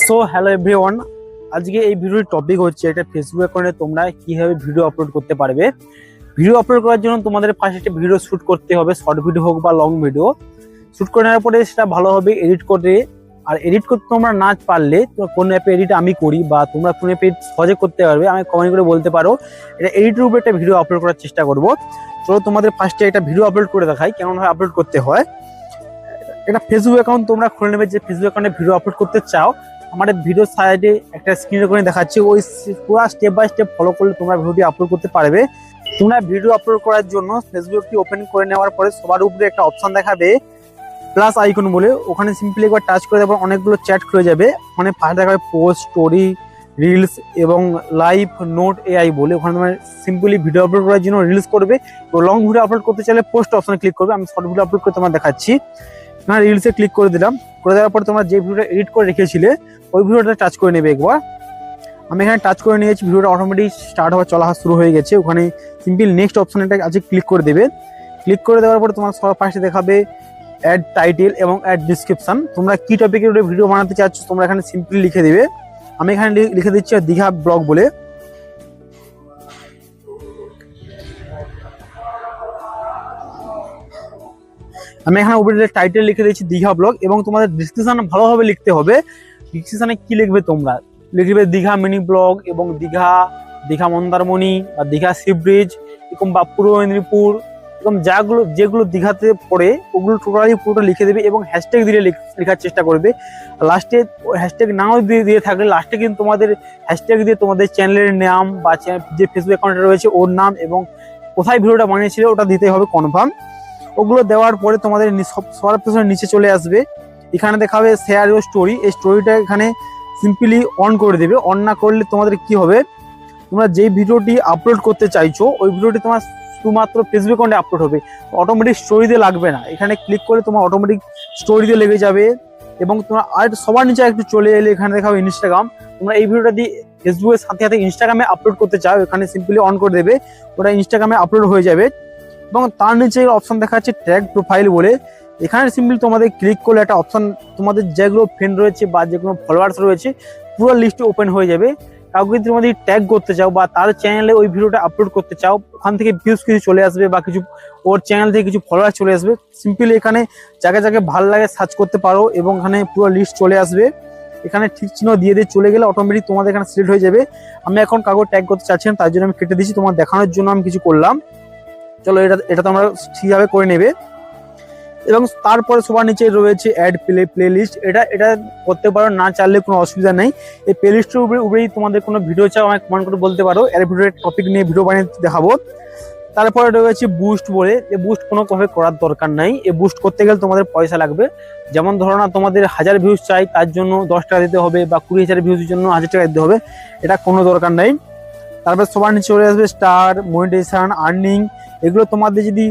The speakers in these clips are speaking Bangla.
সো হ্যালো এভরিওয়ান, আজকে এই ভিডিওর টপিক হচ্ছে একটা ফেসবুক অ্যাকাউন্টে তোমরা কিভাবে ভিডিও আপলোড করতে পারবে। ভিডিও আপলোড করার জন্য তোমাদের ফার্স্ট একটা ভিডিও শুট করতে হবে, শর্ট ভিডিও হোক বা লং ভিডিও। শুট করে নেওয়ার পরে সেটা ভালোভাবে এডিট করে, আর এডিট করতে তোমরা না পারলে কোন অ্যাপে এডিট আমি করি বা তোমরা কোন অ্যাপে সহজে করতে পারবে আমি কমেন্ট করে বলতে পারো। এটা এডিটের উপরে একটা ভিডিও আপলোড করার চেষ্টা করবো। চলো তোমাদের ফার্স্টে একটা ভিডিও আপলোড করে দেখাই কেমনভাবে আপলোড করতে হয়। এটা ফেসবুক অ্যাকাউন্ট তোমরা খুলে নেবে, যে ফেসবুক অ্যাকাউন্টে ভিডিও আপলোড করতে চাও। আমাদের ভিডিও সাইডে একটা স্ক্রিন রেকর্ডিং দেখাচ্ছি, ওই পুরো স্টেপ বাই স্টেপ ফলো করলে তোমরা ভিডিওটি আপলোড করতে পারবে। তোমরা ভিডিও আপলোড করার জন্য ফেসবুকটি ওপেন করে নেওয়ার পরে সবার উপরে একটা অপশন দেখাবে প্লাস আইকন বলে, ওখানে সিম্পলি একবার টাচ করে দেওয়ার অনেকগুলো চ্যাট খুলে যাবে। ওখানে ফার্স্ট দেখাবে পোস্ট, স্টোরি, রিলস এবং লাইভ, নোট, এআই বলে। ওখানে তোমার সিম্পলি ভিডিও আপলোড করার জন্য রিলস করবে, লং ভিডিও আপলোড করতে চাইলে পোস্ট অপশনে ক্লিক করবে। আমি শর্ট ভিডিও আপলোড করে তোমার দেখাচ্ছি। তোমার রিলসে ক্লিক করে দিলাম, করে দেওয়ার পর তোমরা যে ভিডিওটা এডিট করে রেখেছিলে ওই ভিডিওটা টাচ করে নেবে একবার। আমি এখানে টাচ করে নিয়েছি, ভিডিওটা অটোমেটিক স্টার্ট হওয়া চলা শুরু হয়ে গেছে। ওখানে সিম্পল নেক্সট অপশনটা আছে ক্লিক করে দেবে। ক্লিক করে দেওয়ার পর তোমার সবার ফার্স্টে দেখাবে অ্যাড টাইটেল এবং অ্যাড ডিসক্রিপশন। তোমরা কি টপিকের উপরে ভিডিও বানাতে চাচ্ছ তোমরা এখানে সিম্পলি লিখে দেবে। আমি এখানে লিখে দিচ্ছি দীঘা ব্লগ বলে। আমি এখানে উপরে টাইটেল লিখে দিচ্ছি দীঘা ব্লগ, এবং তোমাদের ডিসক্রিপশন ভালোভাবে লিখতে হবে। ডিসক্রিপশনে কি লিখবে তোমরা লিখবে দীঘা মিনি ব্লগ এবং দীঘা মন্দারমণি বা দীঘা সি ব্রিজ এরকম বা পূর্ব মেদিনীপুর এরকম যেগুলো দীঘাতে পড়ে ওগুলো টোটালি পুরোটা লিখে দেবে এবং হ্যাশট্যাগ দিয়ে লেখার চেষ্টা করবে। লাস্টে হ্যাশট্যাগ নাও দিয়ে থাকলে লাস্টে কিন্তু তোমাদের হ্যাশট্যাগ দিয়ে তোমাদের চ্যানেলের নাম বা যে ফেসবুক অ্যাকাউন্টে রয়েছে ওর নাম এবং কোথায় ভিডিওটা বানিয়েছিল ওটা দিতে হবে কনফার্ম। ওগুলো দেওয়ার পরে তোমাদের সবার পেছনে নিচে চলে আসবে, এখানে দেখাবে শেয়ার ইউর স্টোরি। এই স্টোরিটা এখানে সিম্পলি অন করে দেবে। অন না করলে তোমাদের কি হবে, তোমরা যেই ভিডিওটি আপলোড করতে চাইছো ওই ভিডিওটি তোমার শুধুমাত্র ফেসবুক অ্যাকাউন্টে আপলোড হবে, অটোমেটিক স্টোরিতে লাগবে না। এখানে ক্লিক করে তোমার অটোমেটিক স্টোরিতে লেগে যাবে। এবং তোমরা আর সবার নিচে একটু চলে এলে এখানে দেখাবে ইনস্টাগ্রাম। তোমরা এই ভিডিওটা দিয়ে ফেসবুকের সাথে সাথে ইনস্টাগ্রামে আপলোড করতে চাও, এখানে সিম্পলি অন করে দেবে, ওটা ইনস্টাগ্রামে আপলোড হয়ে যাবে। এবং তার নিচে অপশন দেখা যাচ্ছে ট্যাগ প্রোফাইল বলে। এখানে সিম্পলি তোমাদের ক্লিক করলে একটা অপশন তোমাদের যেগুলো ফ্রেন্ড রয়েছে বা যেগুলো ফলোয়ার্স রয়েছে পুরো লিস্টে ওপেন হয়ে যাবে। কাউকে যদি তোমাদের ট্যাগ করতে চাও বা তার চ্যানেলে ওই ভিডিওটা আপলোড করতে চাও, ওখান থেকে ভিউজ কিছু চলে আসবে বা কিছু ওর চ্যানেল থেকে কিছু ফলোয়ার চলে আসবে। সিম্পলি এখানে যাকে যাকে ভালো লাগে সার্চ করতে পারো এবং এখানে পুরো লিস্ট চলে আসবে। এখানে ঠিক চিহ্ন দিয়ে চলে গেলে অটোমেটিক তোমাদের এখানে সিলেক্ট হয়ে যাবে। আমি এখন কাউকে ট্যাগ করতে চাচ্ছি না, তার জন্য আমি কেটে দিচ্ছি, তোমার দেখানোর জন্য আমি কিছু করলাম। চলো এটা তোমরা ঠিকভাবে করে নেবে। এবং তারপরে সবার নিচে রয়েছে অ্যাড প্লে লিস্ট। এটা করতে পারো, না চাইলে কোনো অসুবিধা নেই। এই প্লে লিস্টের উপরেই তোমাদের কোনো ভিডিও চাও আমাকে কমেন্ট করে বলতে পারো, এর ভিডিওর টপিক নিয়ে ভিডিও বানিয়ে দেখাবো। তারপরে রয়েছে বুস্ট বলে। এই বুস্ট কোনোভাবে করার দরকার নাই, এই বুস্ট করতে গেলে তোমাদের পয়সা লাগবে। যেমন ধরো না তোমাদের 1000 ভিউজ চাই, তার জন্য 10 টাকা দিতে হবে, বা 20,000 ভিউজের জন্য 1000 টাকা দিতে হবে, এটা কোনো দরকার নাই। তারপর সবার নিচে চলে আসবে স্টার, মনিটাইজেশন, আর্নিং। এগুলো তোমাদের যদি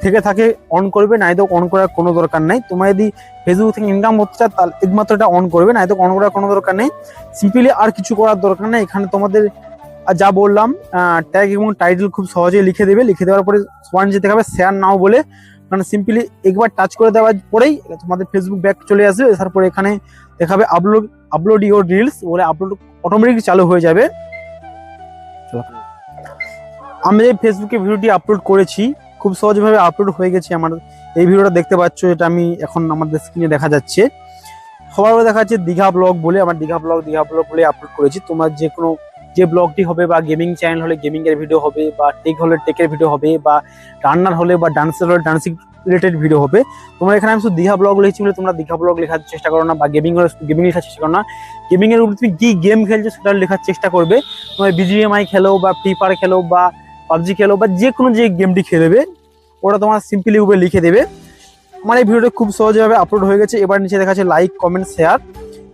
থেকে থাকে অন করবে, নাই তো অন করার কোনো দরকার নেই। তোমরা যদি ফেসবুক থেকে ইনকাম করতে চাও তাহলে একমাত্র এটা অন করবে, নাই তো অন করার কোনো দরকার নেই। সিম্পলি আর কিছু করার দরকার নেই। এখানে তোমাদের যা বললাম ট্যাগ এবং টাইটেল খুব সহজেই লিখে দেবে। লিখে দেওয়ার পরে সবার নিচে দেখাবে শেয়ার নাও বলে, মানে সিম্পলি একবার টাচ করে দেওয়ার পরেই তোমাদের ফেসবুক ব্যাক চলে আসবে। তারপরে এখানে দেখাবে আপলোড ইউর রিলস বলে, আপলোড অটোমেটিক চালু হয়ে যাবে। আমি এই ফেসবুকে ভিডিওটি আপলোড করেছি, খুব সহজভাবে আপলোড হয়ে গেছে আমার। এই ভিডিওটা দেখতে পাচ্ছ, এটা আমি এখন আমাদের স্ক্রিনে দেখা যাচ্ছে। সবার দেখা যাচ্ছে দীঘা ব্লগ বলে, আমার দীঘা ব্লগ বলে আপলোড করেছি। তোমার যে ব্লগটি হবে বা গেমিং চ্যানেল হলে গেমিং এর ভিডিও হবে, বা টেক হলে টেকের ভিডিও হবে, বা রান্নার হলে বা ডান্সের হলে ডান্সিং রিলেটেড ভিডিও হবে। তোমরা এখানে আমি শুধু দীঘা ব্লগ লিখছি বলে তোমরা দীঘা ব্লগ লেখার চেষ্টা করো না, বা গেমিং হলে গেমিং লেখার চেষ্টা করো না। গেমিং এর উপর তুমি কি গেম খেলছো সেটা লেখার চেষ্টা করবে। তোমার BGMI খেলো বা ফ্রি ফায়ার খেলো বা পাবজি খেলো বা যে কোনো যে গেমটি খেলবে ওটা তোমার সিম্পলি উপরে লিখে দেবে। আমার এই ভিডিওটা খুব সহজভাবে আপলোড হয়ে গেছে। এবার নিচে দেখা যাচ্ছে লাইক, কমেন্ট, শেয়ার।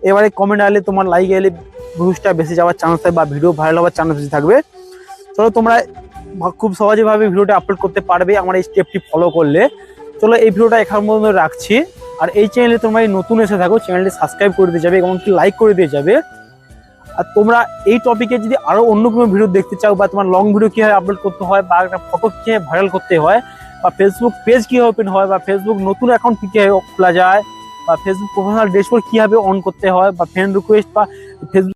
এবারে কমেন্ট আসলে তোমার লাইক এলে ভিউজটা বেশি যাওয়ার চান্স থাকবে বা ভিডিও ভাইরাল হওয়ার চান্স বেশি থাকবে। চলো তোমরা খুব সহজভাবে ভিডিওটা আপলোড করতে পারবে আমার এই স্টেপটি ফলো করলে। চলো এই ভিডিওটা এখান পর্যন্ত রাখছি। আর এই চ্যানেলে তোমরা নতুন এসে থাকো, চ্যানেলটি সাবস্ক্রাইব করে দিয়ে যাবে এবং লাইক করে দিয়ে যাবে। আর তোমরা এই টপিকে যদি আরো অন্য কোনো ভিডিও দেখতে চাও, বা তোমার লং ভিডিও কিভাবে আপলোড করতে হয়, বা একটা ফটো কিভাবে ভাইরাল করতে হয়, বা ফেসবুক পেজ কিভাবে ওপেন হয়, বা ফেসবুক নতুন অ্যাকাউন্ট কিভাবে খোলা যায়, বা ফেসবুক প্রফেশনাল ড্যাশবোর্ড কিভাবে অন করতে হয় বা ফ্রেন্ড রিকোয়েস্ট বা ফেসবুক